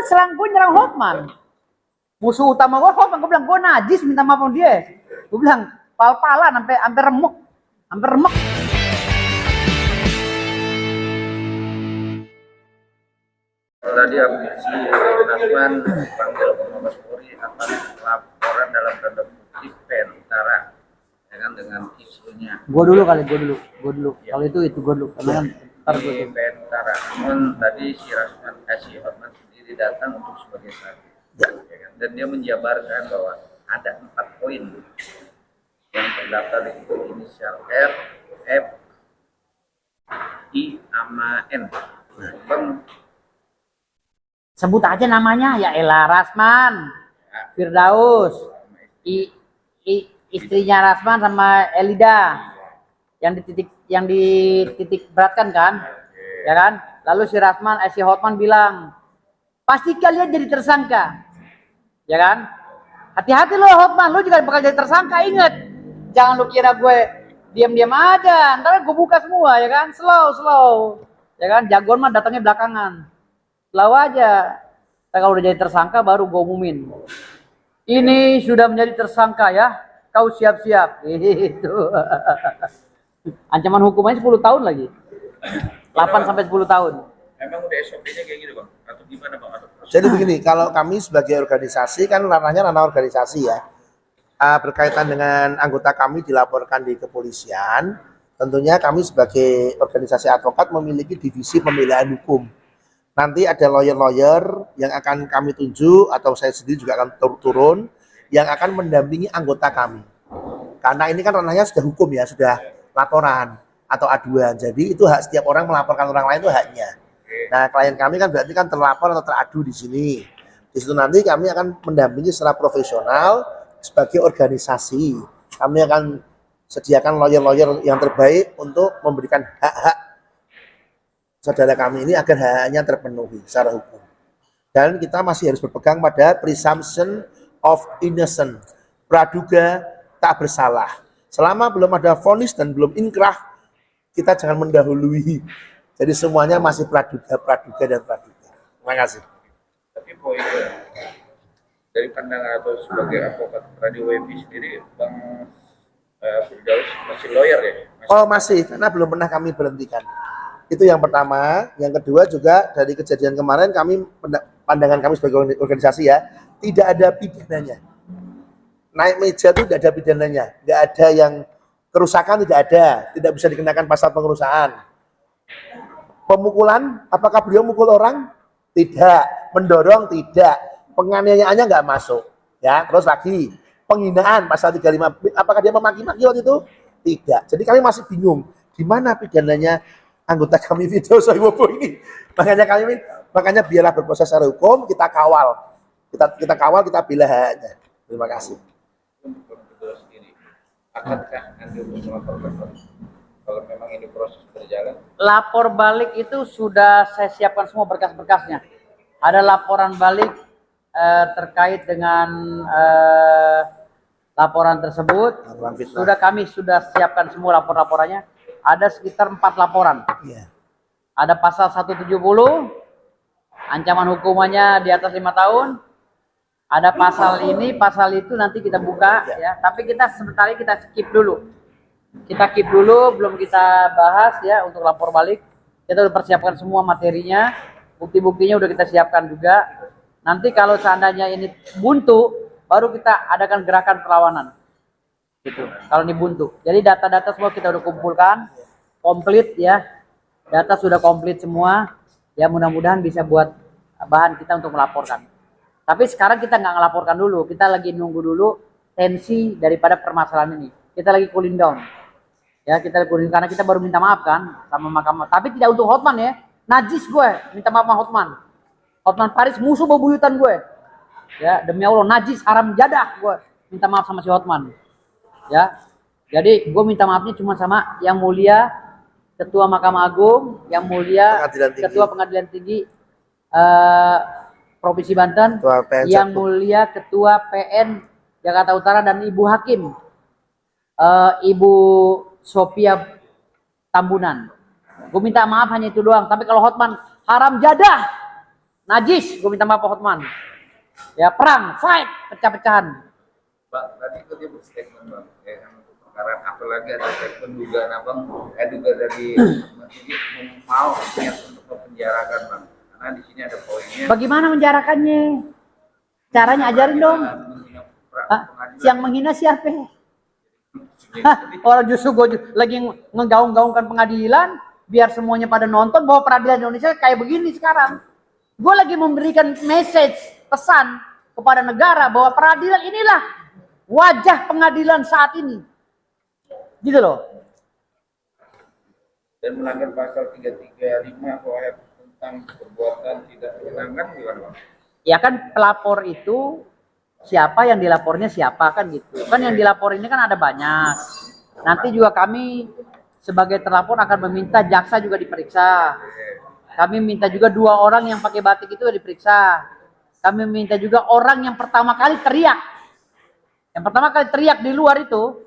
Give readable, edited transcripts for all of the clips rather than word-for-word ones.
gue nyerang Hotman. Musuh utama gue Hotman. Gue bilang gue najis, minta maaf sama dia. Gue bilang pal-palan sampai remuk. Hampir remuk. Tadi Akuntansi Rasman panggil Mabes Polri atas laporan dalam tanda kutip Pentara, ya kan, dengan isunya. Gue dulu. Ya. Kalau itu gue dulu. Karena kan di Pentara. Namun tadi si Rasman, si Hotman sendiri datang untuk sebagai saksi, ya kan? Dan dia menjabarkan bahwa ada 4 poin yang terdaftar itu inisial R, F, I, sama N. Bang, sebut aja namanya, ya elah, Rasman, Firdaus, istrinya Rasman sama Elida, yang dititik beratkan kan, ya kan? Lalu si Hotman bilang, pasti kalian jadi tersangka, ya kan? Hati-hati lo Hotman, lo juga bakal jadi tersangka, inget, jangan lo kira gue diam-diam aja, ntar gue buka semua, ya kan? Slow, ya kan? Jagoan mah datangnya belakangan. Slow aja. Kalau udah jadi tersangka baru gue umumin. Ini sudah menjadi tersangka ya. Kau siap-siap. Gitu. Ancaman hukumannya 10 tahun lagi. 8 sampai 10 tahun. Memang udah SOP-nya kayak gitu, Bang? Atau gimana, Bang? Jadi begini, kalau kami sebagai organisasi kan ranahnya ranah organisasi ya. Berkaitan dengan anggota kami dilaporkan di kepolisian, tentunya kami sebagai organisasi advokat memiliki divisi pembelaan hukum. Nanti ada lawyer-lawyer yang akan kami tunjuk atau saya sendiri juga akan turun yang akan mendampingi anggota kami. Karena ini kan ranahnya sudah hukum ya, sudah laporan atau aduan. Jadi itu hak setiap orang melaporkan orang lain, itu haknya. Nah, klien kami kan berarti kan terlapor atau teradu di sini. Di situ nanti kami akan mendampingi secara profesional sebagai organisasi. Kami akan sediakan lawyer-lawyer yang terbaik untuk memberikan hak-hak saudara kami ini agar hak-haknya terpenuhi secara hukum. Dan kita masih harus berpegang pada presumption of innocence, praduga tak bersalah. Selama belum ada vonis dan belum inkrah, kita jangan mendahului. Jadi semuanya masih praduga. Terima kasih. Tapi poin dari pandangan atau sebagai advokat Radio WP sendiri, Bang Firdaus masih lawyer ya? Masih, karena belum pernah kami berhentikan. Itu yang pertama. Yang kedua juga dari kejadian kemarin pandangan kami sebagai organisasi ya, tidak ada pidananya. Naik meja itu tidak ada pidananya, tidak ada yang kerusakan, tidak bisa dikenakan pasal pengerusakan. Pemukulan, apakah beliau mukul orang? Tidak. Mendorong? Tidak. Penganiayaannya nggak masuk. Ya, terus lagi penghinaan pasal 35. Apakah dia memaki-maki waktu itu? Tidak. Jadi kami masih bingung di mana pidananya anggota kami Firdaus Wibowo ini. Makanya biarlah berproses secara hukum, kita kawal. Kita bela haknya. Terima kasih. Akankah Anda melaporkan kalau memang ini proses berjalan? Lapor balik itu sudah saya siapkan semua berkas-berkasnya. Ada laporan balik terkait dengan laporan tersebut. Kami sudah siapkan semua laporannya. Ada sekitar 4 laporan. Yeah. Ada pasal 170, ancaman hukumannya di atas 5 tahun. Ada pasal ini, pasal itu nanti kita buka ya. Tapi kita sebentar kita skip dulu. Belum kita bahas ya untuk lapor balik. Kita udah persiapkan semua materinya, bukti-buktinya udah kita siapkan juga. Nanti kalau seandainya ini buntu, baru kita adakan gerakan perlawanan. Gitu. Kalau ini buntu. Jadi data-data semua kita udah kumpulkan, komplit ya. Data sudah komplit semua. Ya mudah-mudahan bisa buat bahan kita untuk melaporkan. Tapi sekarang kita nggak ngelaporkan dulu. Kita lagi nunggu dulu tensi daripada permasalahan ini. Kita lagi cooling down. Ya kita cooling karena kita baru minta maaf kan sama mahkamah. Tapi tidak untuk Hotman ya. Najis gue minta maaf sama Hotman. Hotman Paris musuh bebuyutan gue. Ya demi Allah najis haram jadah gue minta maaf sama si Hotman. Ya, jadi gue minta maafnya cuma sama yang mulia Ketua Mahkamah Agung, yang mulia Ketua Pengadilan Tinggi Provinsi Banten, yang mulia Ketua PN Jakarta Utara dan Ibu Hakim, Ibu Sophia Tambunan. Gue minta maaf hanya itu doang. Tapi kalau Hotman haram jadah, najis, gue minta maaf Pak Hotman. Ya perang, fight, pecah-pecahan. Bang, tadi itu dia berstatement bang, ya kan untuk perkara apalagi ada statement dugaan abang, juga dari Sigit mau niat untuk mempenjarakan bang, karena di sini ada poinnya. Bagaimana menjarakannya? Caranya ajarin dong. Yang menghina siapa? Orang justru gue lagi ngegaung-gaungkan pengadilan, biar semuanya pada nonton bahwa peradilan Indonesia kayak begini sekarang. Gue lagi memberikan message, pesan kepada negara bahwa peradilan inilah wajah pengadilan saat ini. Gitu loh. Dan melanggar pasal 335 OF tentang perbuatan tidak menyenangkan gimana bang? Ya kan pelapor itu siapa, yang dilapornya siapa kan gitu. Kan yang dilapor ini kan ada banyak. Nanti juga kami sebagai terlapor akan meminta jaksa juga diperiksa. Kami minta juga 2 orang yang pakai batik itu diperiksa. Kami minta juga orang yang pertama kali teriak. Yang pertama kali teriak di luar itu,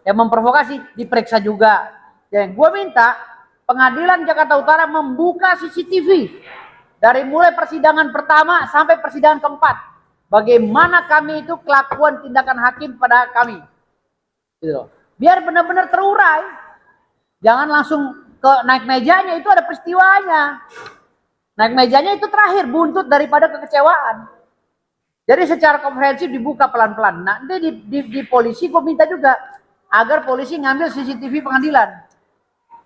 yang memprovokasi, diperiksa juga. Dan gue minta pengadilan Jakarta Utara membuka CCTV. Dari mulai persidangan pertama sampai persidangan keempat. Bagaimana kami itu kelakuan tindakan hakim pada kami. Gitu loh. Biar benar-benar terurai. Jangan langsung ke naik mejanya, itu ada peristiwanya. Naik mejanya itu terakhir, buntut daripada kekecewaan. Jadi secara komprehensif dibuka pelan-pelan. Nah, nanti di polisi gue minta juga agar polisi ngambil CCTV pengadilan.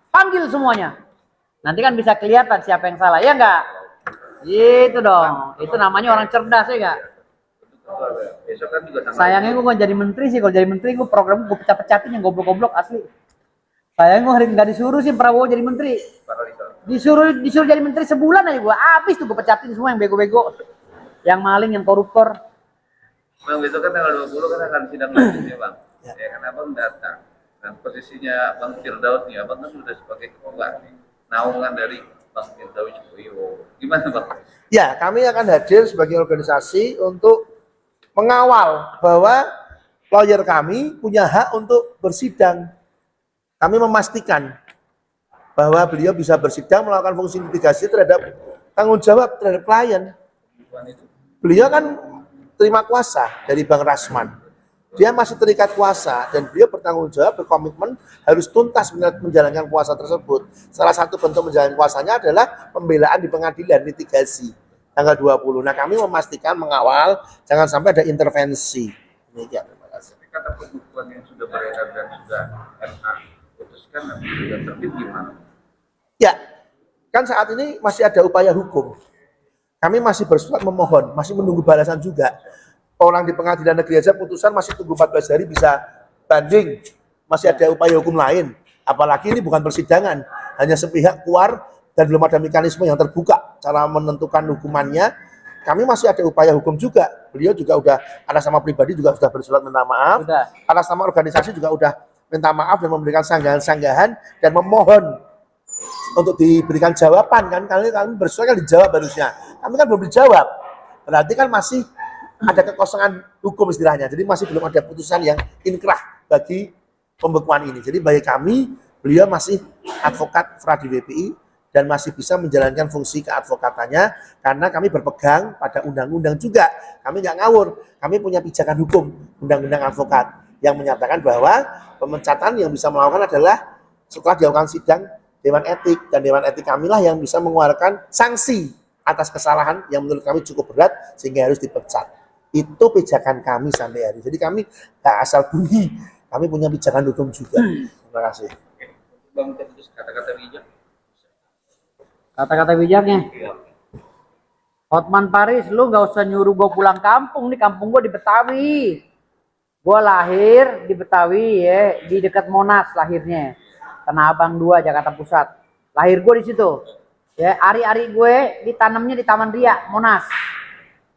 Panggil semuanya. Nanti kan bisa kelihatan siapa yang salah, ya enggak? Gitu dong. Itu namanya orang cerdas, ya enggak? Besok kan juga Sayangnya gue gak jadi menteri sih. Kalau jadi menteri gue program gue pecah-pecatin yang goblok-goblok asli. Sayangnya gue nggak disuruh sih Prabowo jadi menteri. Disuruh jadi menteri sebulan aja gue habis tuh, gue pecatin semua yang bego-bego, yang maling, yang koruptor. Bang, besok kan tanggal 20 kan akan sidang lanjutnya bang. Ya kan abang datang. Dan posisinya Bang Firdaus nih, abang kan sudah sebagai ketua nih, naungan dari Bang Firdaus Boyo. Gimana bang? Ya, kami akan hadir sebagai organisasi untuk mengawal bahwa lawyer kami punya hak untuk bersidang. Kami memastikan bahwa beliau bisa bersidang melakukan fungsi mitigasi terhadap tanggung jawab terhadap klien. Beliau kan terima kuasa dari Bang Rasman. Dia masih terikat kuasa dan beliau bertanggung jawab, berkomitmen harus tuntas menjalankan kuasa tersebut. Salah satu bentuk menjalankan kuasanya adalah pembelaan di pengadilan, litigasi tanggal 20. Nah, kami memastikan mengawal jangan sampai ada intervensi. Demikian, terima kasih. Kata pembukuan yang sudah beredar dan sudah MA putuskan nanti sudah terbit gimana? Ya, kan saat ini masih ada upaya hukum. Kami masih bersurat memohon, masih menunggu balasan juga. Orang di pengadilan negeri aja putusan masih tunggu 14 hari bisa banding. Masih ada upaya hukum lain. Apalagi ini bukan persidangan, hanya sepihak keluar dan belum ada mekanisme yang terbuka cara menentukan hukumannya. Kami masih ada upaya hukum juga. Beliau juga udah atas nama pribadi juga sudah bersurat minta maaf. Atas nama organisasi juga udah minta maaf dan memberikan sanggahan-sanggahan dan memohon untuk diberikan jawaban kan. Kami bersurat kan dijawab harusnya. Kami kan belum dijawab. Berarti kan masih ada kekosongan hukum istilahnya. Jadi masih belum ada putusan yang inkrah bagi pembekuan ini. Jadi bagi kami, beliau masih advokat Fradi WPI dan masih bisa menjalankan fungsi keadvokatannya karena kami berpegang pada undang-undang juga. Kami nggak ngawur. Kami punya pijakan hukum undang-undang advokat yang menyatakan bahwa pemecatan yang bisa melakukan adalah setelah dilakukan sidang Dewan Etik, dan Dewan Etik kamilah yang bisa mengeluarkan sanksi atas kesalahan yang menurut kami cukup berat sehingga harus dipecat. Itu pijakan kami sampai hari. Jadi kami nggak asal bunyi, kami punya pijakan hukum juga. Terima kasih. Bang, terus kata-kata bijak. Kata-kata bijaknya. Hotman Paris, lu nggak usah nyuruh gue pulang kampung. Nih kampung gue di Betawi. Gue lahir di Betawi ya, di dekat Monas lahirnya. Tanah Abang 2, Jakarta Pusat. Lahir gue di situ. Ya, ari-ari gue ditanamnya di Taman Ria, Monas.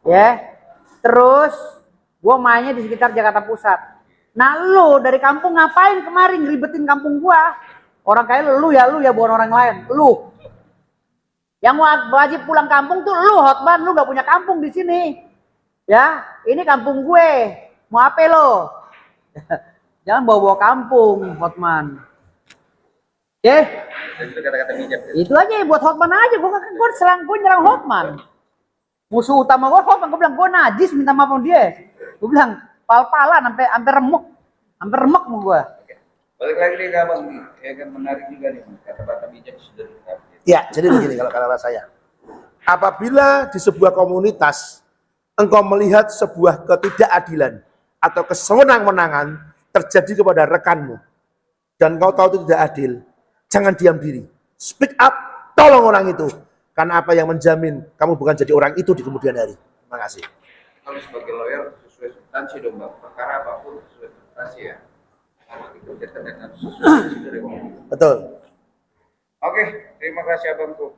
Ya. Terus gue mainnya di sekitar Jakarta Pusat. Nah lu dari kampung ngapain kemarin ngeribetin kampung gue? Orang kayak lu ya bukan orang lain. Lu yang wajib pulang kampung tuh lu Hotman, lu gak punya kampung di sini. Ya, ini kampung gue. Mau apa lo? Jangan bawa-bawa kampung, Hotman. Oke? Dan itu kata-kata bijak. Itu aja buat Hotman aja. Gue nyerang Hotman. Musuh utama gue Hoffman, gue bilang gue najis minta maaf sama dia. Gue bilang pal-palan sampai remek sama gue. Oke. Balik lagi nih Abang, ya kan menarik juga nih kata-kata bijak sudah lengkap. Ya, jadi begini kalau kata saya. Apabila di sebuah komunitas engkau melihat sebuah ketidakadilan atau kesewenang-wenangan terjadi kepada rekanmu dan kau tahu itu tidak adil, jangan diam diri. Speak up, tolong orang itu. Karena apa yang menjamin kamu bukan jadi orang itu di kemudian hari. Terima kasih. Kalau sebagai lawyer sesuai substansi dong Bang, perkara apapun sesuai substansi ya. Harus dikerjakan dengan substansi dari Bang. Betul. Oke, terima kasih Abang tuh.